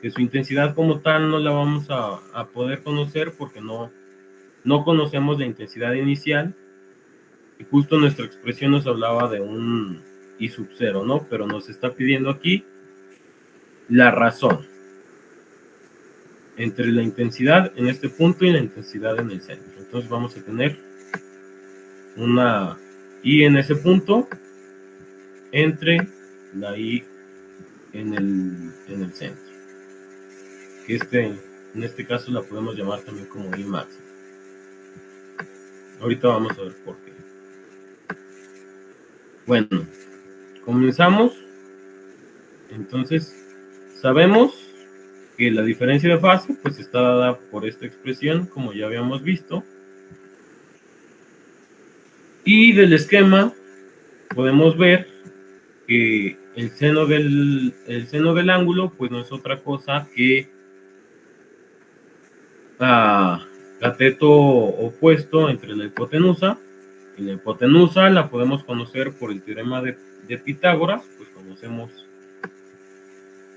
Speaker 1: Que su intensidad como tal no la vamos a poder conocer porque no conocemos la intensidad inicial, y justo nuestra expresión nos hablaba de un I sub 0, ¿no? Pero nos está pidiendo aquí la razón entre la intensidad en este punto y la intensidad en el centro. Entonces vamos a tener una I en ese punto entre la I en el centro. Que En este caso la podemos llamar también como I máxima. Ahorita vamos a ver por qué. Bueno, comenzamos. Entonces, sabemos que la diferencia de fase pues está dada por esta expresión, como ya habíamos visto. Y del esquema podemos ver que el seno del ángulo pues no es otra cosa que cateto opuesto entre la hipotenusa. Y la hipotenusa la podemos conocer por el teorema de Pitágoras, pues conocemos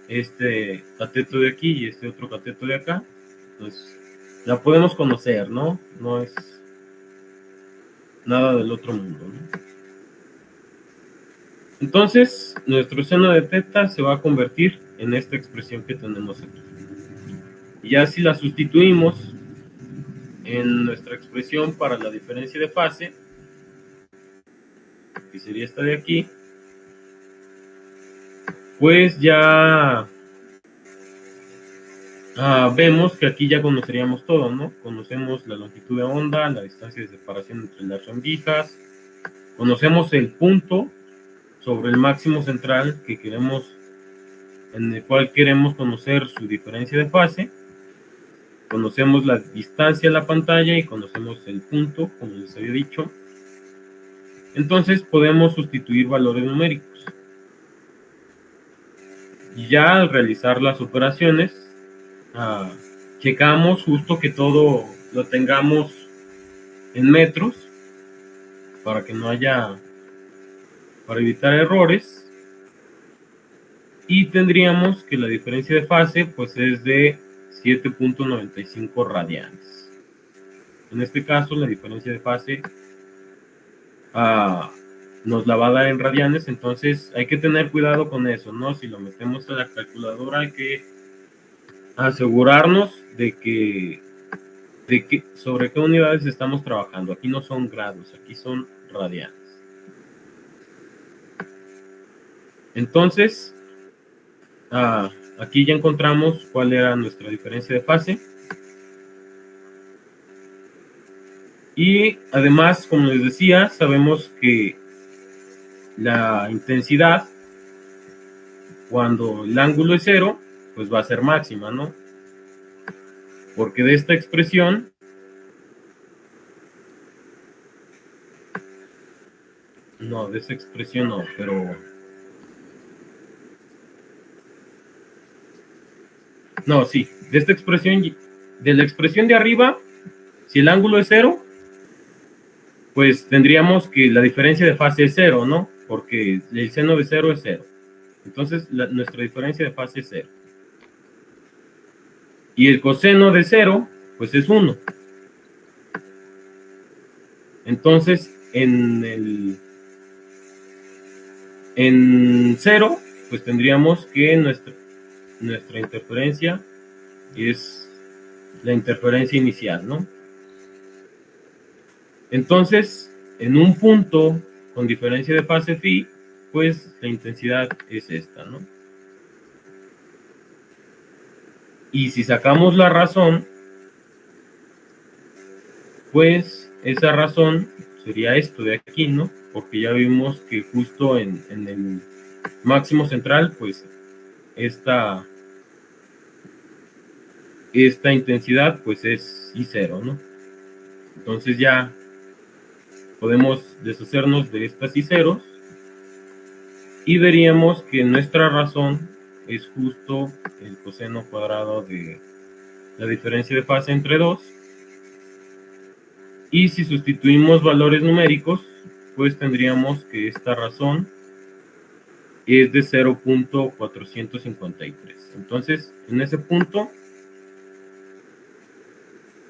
Speaker 1: este cateto de aquí y este otro cateto de acá. Entonces, la podemos conocer, ¿no? No es nada del otro mundo, ¿no? Entonces, nuestro seno de teta se va a convertir en esta expresión que tenemos aquí. Y ya si la sustituimos en nuestra expresión para la diferencia de fase, que sería esta de aquí, pues ya vemos que aquí ya conoceríamos todo, ¿no? Conocemos la longitud de onda, la distancia de separación entre las rendijas, conocemos el punto sobre el máximo central que queremos, en el cual queremos conocer su diferencia de fase, conocemos la distancia a la pantalla y conocemos el punto, como les había dicho. Entonces podemos sustituir valores numéricos. Y ya al realizar las operaciones, checamos justo que todo lo tengamos en metros para que no haya, para evitar errores. Y tendríamos que la diferencia de fase pues es de 7.95 radianes. En este caso la diferencia de fase nos la va a dar en radianes, entonces hay que tener cuidado con eso, ¿no? Si lo metemos a la calculadora hay que asegurarnos de que sobre qué unidades estamos trabajando. Aquí no son grados, aquí son radianes. Entonces, aquí ya encontramos cuál era nuestra diferencia de fase. Y además, como les decía, sabemos que la intensidad, cuando el ángulo es 0, pues va a ser máxima, ¿no? Porque de esta expresión, no, de esa expresión no, pero no, sí, de esta expresión, de la expresión de arriba, si el ángulo es 0, pues tendríamos que la diferencia de fase es 0, ¿no? Porque el seno de 0 es 0. Entonces, nuestra diferencia de fase es 0. Y el coseno de 0, pues es 1. Entonces, en 0, pues tendríamos que nuestra interferencia es la interferencia inicial, ¿no? Entonces, en un punto con diferencia de fase phi, pues la intensidad es esta, ¿no? Y si sacamos la razón, pues esa razón sería esto de aquí, ¿no? Porque ya vimos que justo en el máximo central, pues esta intensidad pues es I0, ¿no? Entonces ya podemos deshacernos de estas I0s y veríamos que nuestra razón es justo el coseno cuadrado de la diferencia de fase entre 2. Y si sustituimos valores numéricos, pues tendríamos que esta razón es de 0.453. Entonces, en ese punto,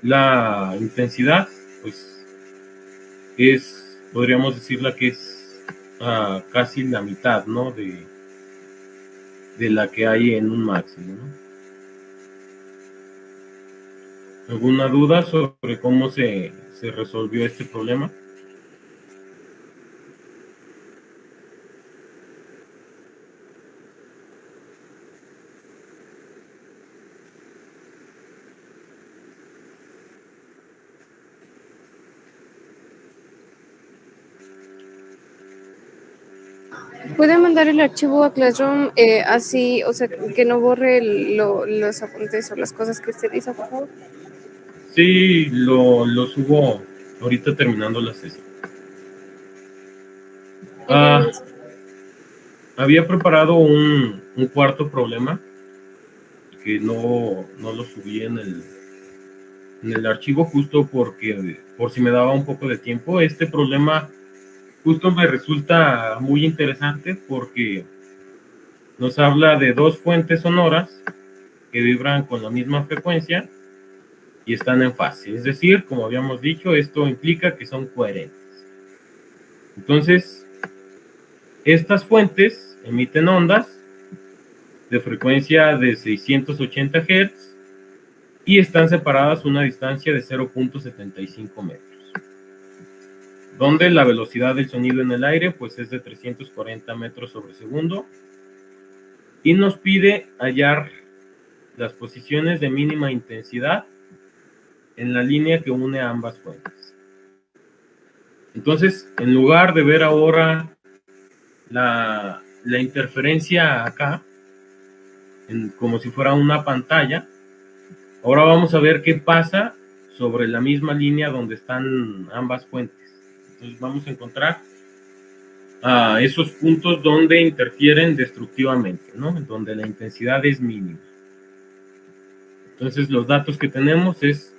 Speaker 1: la intensidad, pues, podríamos decirla que es casi la mitad, ¿no? De la que hay en un máximo, ¿no? ¿Alguna duda sobre cómo se resolvió este problema?
Speaker 3: ¿Puede mandar el archivo a Classroom así, o sea, que no borre los apuntes o las cosas que usted hizo, por favor?
Speaker 1: Sí, lo subo ahorita terminando la sesión. Había preparado un cuarto problema que no lo subí en el archivo justo porque por si me daba un poco de tiempo. Este problema justo me resulta muy interesante porque nos habla de dos fuentes sonoras que vibran con la misma frecuencia y están en fase. Es decir, como habíamos dicho, esto implica que son coherentes. Entonces, estas fuentes emiten ondas de frecuencia de 680 Hz y están separadas a una distancia de 0.75 metros, donde la velocidad del sonido en el aire pues es de 340 metros sobre segundo, y nos pide hallar las posiciones de mínima intensidad en la línea que une a ambas fuentes. Entonces, en lugar de ver ahora la interferencia acá, como si fuera una pantalla, ahora vamos a ver qué pasa sobre la misma línea donde están ambas fuentes. Entonces vamos a encontrar esos puntos donde interfieren destructivamente, ¿no? Donde la intensidad es mínima. Entonces los datos que tenemos es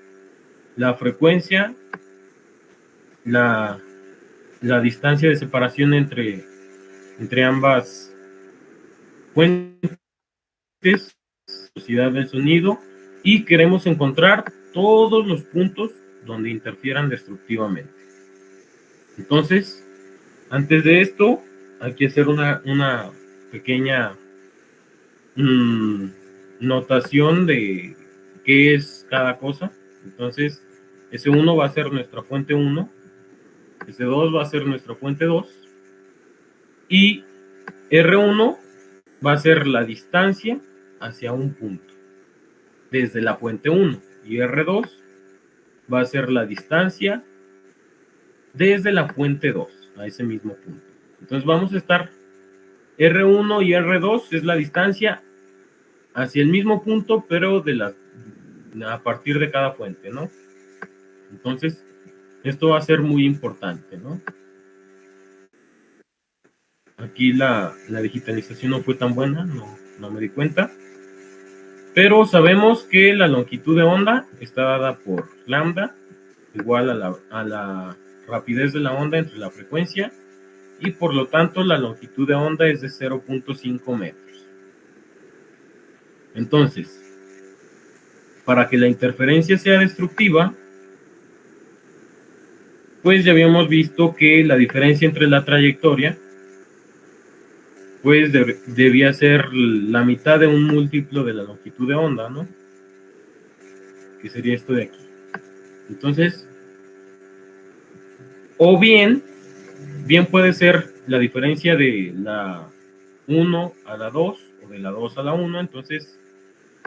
Speaker 1: la frecuencia, la distancia de separación entre ambas fuentes, velocidad del sonido, y queremos encontrar todos los puntos donde interfieran destructivamente. Entonces, antes de esto, hay que hacer una pequeña notación de qué es cada cosa. Entonces, S1 va a ser nuestra fuente 1, S2 va a ser nuestra fuente 2, y R1 va a ser la distancia hacia un punto desde la fuente 1, y R2 va a ser la distancia desde la fuente 2 a ese mismo punto. Entonces vamos a estar R1 y R2 es la distancia hacia el mismo punto, pero a partir de cada fuente, ¿no? Entonces, esto va a ser muy importante, ¿no? Aquí la digitalización no fue tan buena, no me di cuenta. Pero sabemos que la longitud de onda está dada por lambda, igual a la rapidez de la onda entre la frecuencia, y por lo tanto la longitud de onda es de 0.5 metros. Entonces, para que la interferencia sea destructiva, pues ya habíamos visto que la diferencia entre la trayectoria pues debía ser la mitad de un múltiplo de la longitud de onda, ¿no? Que sería esto de aquí. Entonces, o bien puede ser la diferencia de la 1 a la 2 o de la 2 a la 1, entonces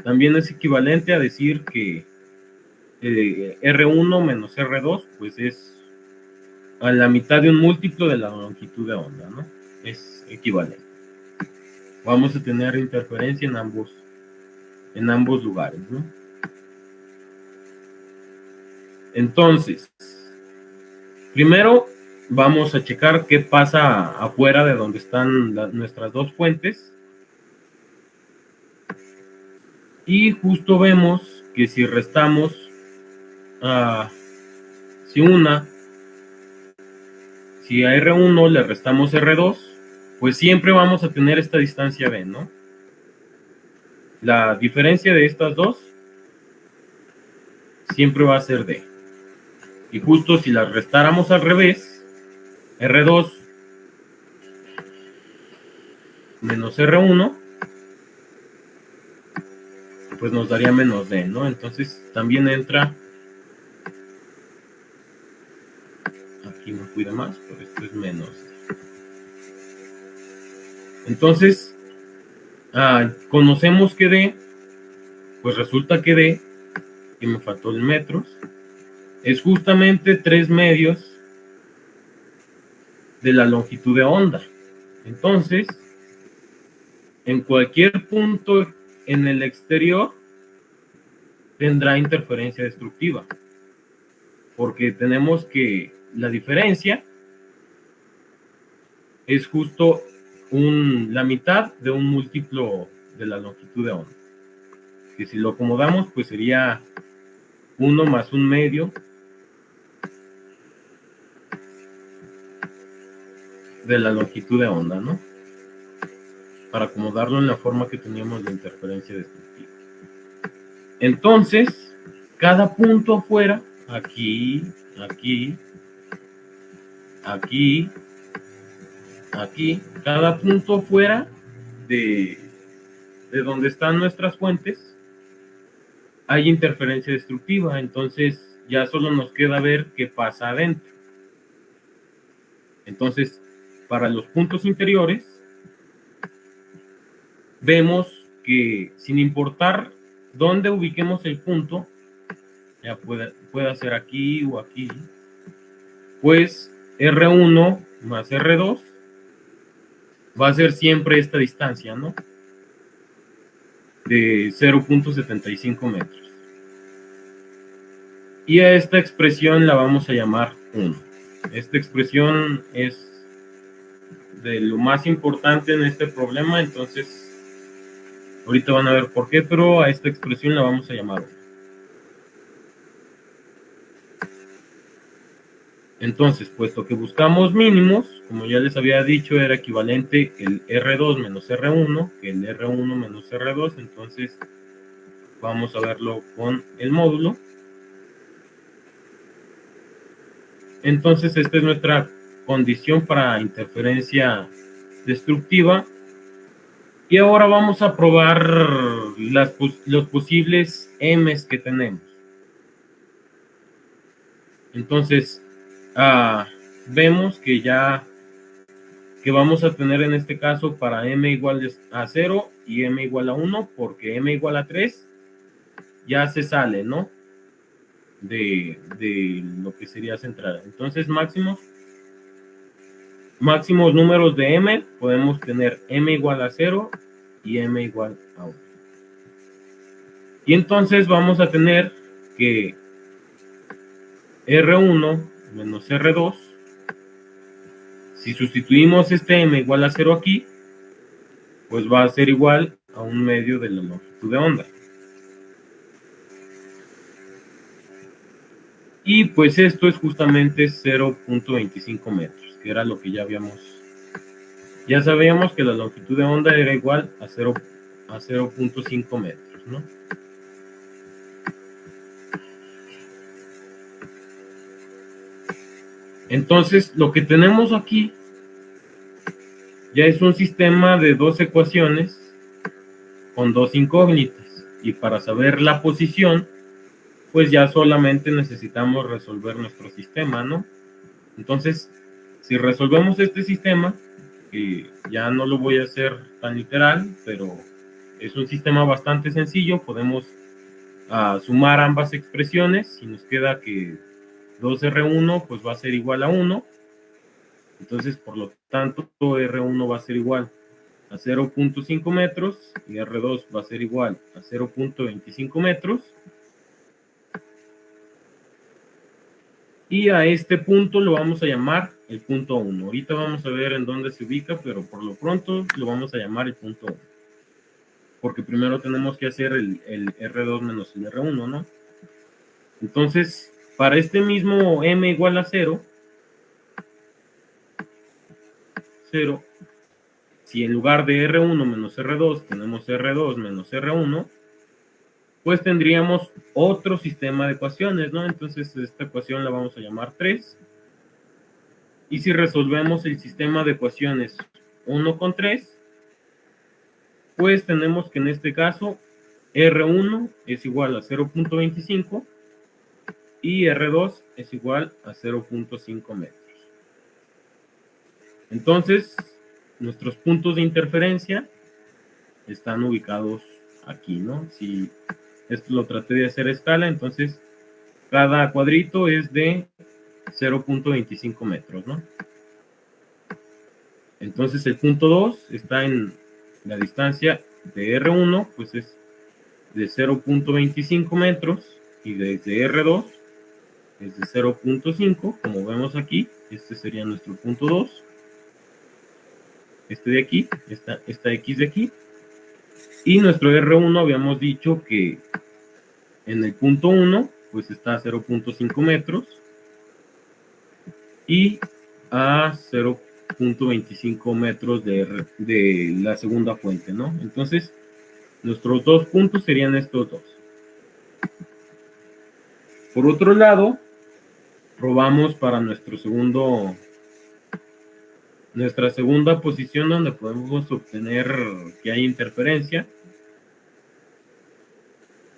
Speaker 1: también es equivalente a decir que R1 menos R2 pues es a la mitad de un múltiplo de la longitud de onda, ¿no? Es equivalente. Vamos a tener interferencia en ambos lugares, ¿no? Entonces, primero vamos a checar qué pasa afuera de donde están nuestras dos fuentes. Y justo vemos que si restamos, si a R1 le restamos R2, pues siempre vamos a tener esta distancia B, ¿no? La diferencia de estas dos siempre va a ser D. Y justo si las restáramos al revés, R2 menos R1, pues nos daría menos D, ¿no? Entonces también entra, aquí me cuida más, pero esto es menos D. Entonces, conocemos que D, pues resulta que D, que me faltó el metros, es justamente 3 medios de la longitud de onda. Entonces, en cualquier punto en el exterior tendrá interferencia destructiva, porque tenemos que la diferencia es justo la mitad de un múltiplo de la longitud de onda, que si lo acomodamos pues sería 1 más 1/2 de la longitud de onda, ¿no? Para acomodarlo en la forma que teníamos de interferencia destructiva. Entonces, cada punto afuera, aquí, aquí, aquí, aquí, cada punto afuera de donde están nuestras fuentes, hay interferencia destructiva. Entonces, ya solo nos queda ver qué pasa adentro. Entonces, para los puntos interiores, vemos que sin importar dónde ubiquemos el punto, ya puede ser aquí o aquí, pues R1 más R2 va a ser siempre esta distancia, ¿no? De 0.75 metros. Y a esta expresión la vamos a llamar 1. Esta expresión es de lo más importante en este problema, entonces ahorita van a ver por qué, pero a esta expresión la vamos a llamar 1. Entonces, puesto que buscamos mínimos, como ya les había dicho, era equivalente el R2 menos R1, que el R1 menos R2, entonces vamos a verlo con el módulo. Entonces, esta es nuestra condición para interferencia destructiva. Y ahora vamos a probar los posibles M's que tenemos. Entonces, vemos que vamos a tener en este caso para M igual a 0 y M igual a 1, porque M igual a 3 ya se sale, ¿no? De lo que sería central. Entonces, máximos números de M, podemos tener M igual a 0 y M igual a 1. Y entonces vamos a tener que R1 menos R2, si sustituimos este M igual a 0 aquí, pues va a ser igual a 1/2 de la longitud de onda. Y pues esto es justamente 0.25 metros, que era lo que ya sabíamos que la longitud de onda era igual a 0.5 metros, ¿no? Entonces, lo que tenemos aquí ya es un sistema de dos ecuaciones con dos incógnitas. Y para saber la posición, pues ya solamente necesitamos resolver nuestro sistema, ¿no? Entonces, si resolvemos este sistema, que ya no lo voy a hacer tan literal, pero es un sistema bastante sencillo, podemos sumar ambas expresiones y nos queda que 2R1 pues va a ser igual a 1. Entonces, por lo tanto, R1 va a ser igual a 0.5 metros y R2 va a ser igual a 0.25 metros. Y a este punto lo vamos a llamar el punto 1. Ahorita vamos a ver en dónde se ubica, pero por lo pronto lo vamos a llamar el punto 1. Porque primero tenemos que hacer el R2 menos el R1, ¿no? Entonces, para este mismo M igual a 0, si en lugar de R1 menos R2 tenemos R2 menos R1, pues tendríamos otro sistema de ecuaciones, ¿no? Entonces esta ecuación la vamos a llamar 3. Y si resolvemos el sistema de ecuaciones 1 con 3, pues tenemos que en este caso R1 es igual a 0.25 y R2 es igual a 0.5 metros. Entonces, nuestros puntos de interferencia están ubicados aquí, ¿no? Si esto lo traté de hacer a escala, entonces cada cuadrito es de 0.25 metros, ¿no? Entonces el punto 2 está en la distancia de R1, pues es de 0.25 metros, y desde R2 es de 0.5, como vemos aquí. Este sería nuestro punto 2. Este de aquí, esta X de aquí. Y nuestro R1 habíamos dicho que en el punto 1, pues está a 0.5 metros y a 0.25 metros de la segunda fuente, ¿no? Entonces, nuestros dos puntos serían estos dos. Por otro lado, probamos para nuestra segunda posición donde podemos obtener que hay interferencia.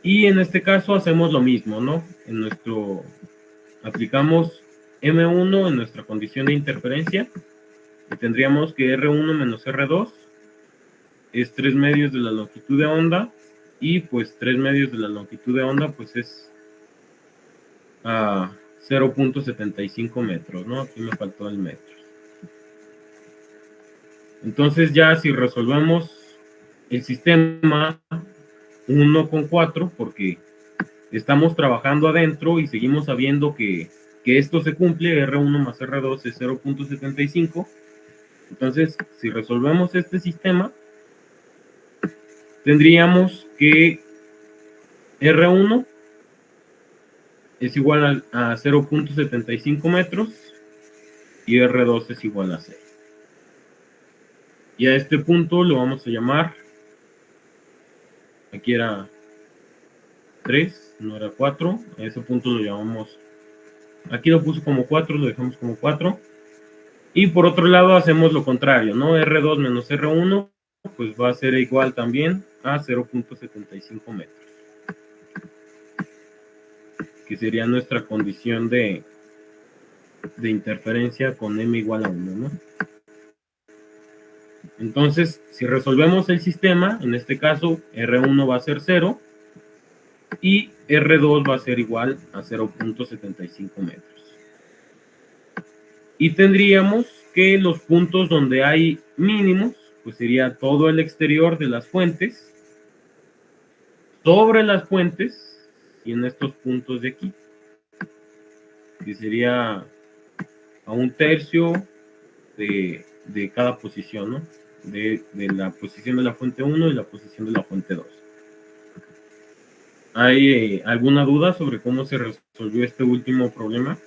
Speaker 1: Y en este caso hacemos lo mismo, ¿no? Aplicamos M1 en nuestra condición de interferencia y tendríamos que R1 menos R2 es 3 medios de la longitud de onda, y pues 3 medios de la longitud de onda pues es a 0.75 metros, ¿no? Aquí me faltó el metro. Entonces ya si resolvemos el sistema 1,4, porque estamos trabajando adentro y seguimos sabiendo que esto se cumple, R1 más R2 es 0.75. Entonces, si resolvemos este sistema, tendríamos que R1 es igual a 0.75 metros y R2 es igual a 0. Y a este punto lo vamos a llamar, aquí era 3, no era 4, a ese punto lo llamamos, aquí lo puso como 4, lo dejamos como 4. Y por otro lado hacemos lo contrario, ¿no? R2 menos R1 pues va a ser igual también a 0.75 metros, que sería nuestra condición de interferencia con M igual a 1, ¿no? Entonces, si resolvemos el sistema, en este caso R1 va a ser 0 y R2 va a ser igual a 0.75 metros. Y tendríamos que los puntos donde hay mínimos, pues sería todo el exterior de las fuentes, sobre las fuentes, y en estos puntos de aquí, que sería a 1/3 de cada posición, ¿no? De la posición de la fuente 1 y la posición de la fuente 2. ¿Hay alguna duda sobre cómo se resolvió este último problema?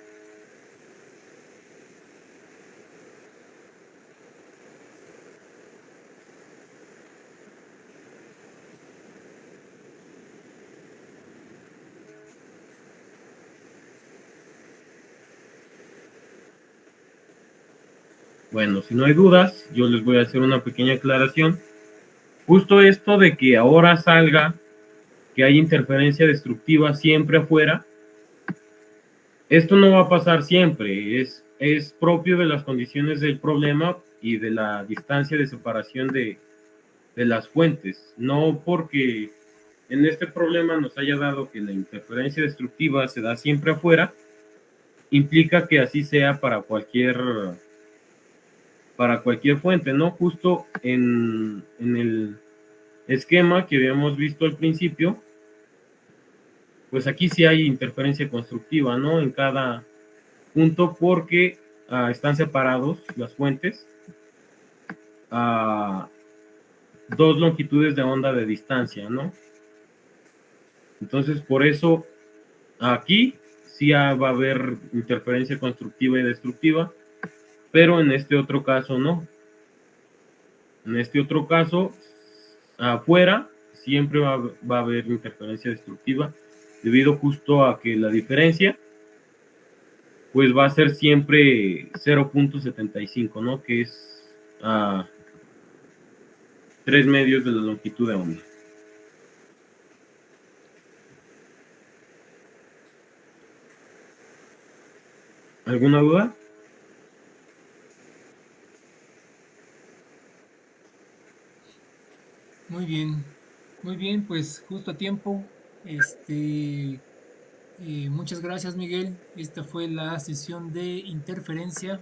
Speaker 1: Bueno, si no hay dudas, yo les voy a hacer una pequeña aclaración. Justo esto de que ahora salga que hay interferencia destructiva siempre afuera, esto no va a pasar siempre, es propio de las condiciones del problema y de la distancia de separación de las fuentes, no porque en este problema nos haya dado que la interferencia destructiva se da siempre afuera, implica que así sea para cualquier fuente, ¿no? Justo en el esquema que habíamos visto al principio, pues aquí sí hay interferencia constructiva, ¿no? En cada punto, porque están separados las fuentes a 2 longitudes de onda de distancia, ¿no? Entonces, por eso aquí sí va a haber interferencia constructiva y destructiva, pero en este otro caso no. En este otro caso, afuera siempre va a haber interferencia destructiva, debido justo a que la diferencia pues va a ser siempre 0.75, ¿no? Que es 3 medios de la longitud de onda. ¿Alguna duda?
Speaker 2: Muy bien, pues justo a tiempo. Muchas gracias, Miguel. Esta fue la sesión de interferencia.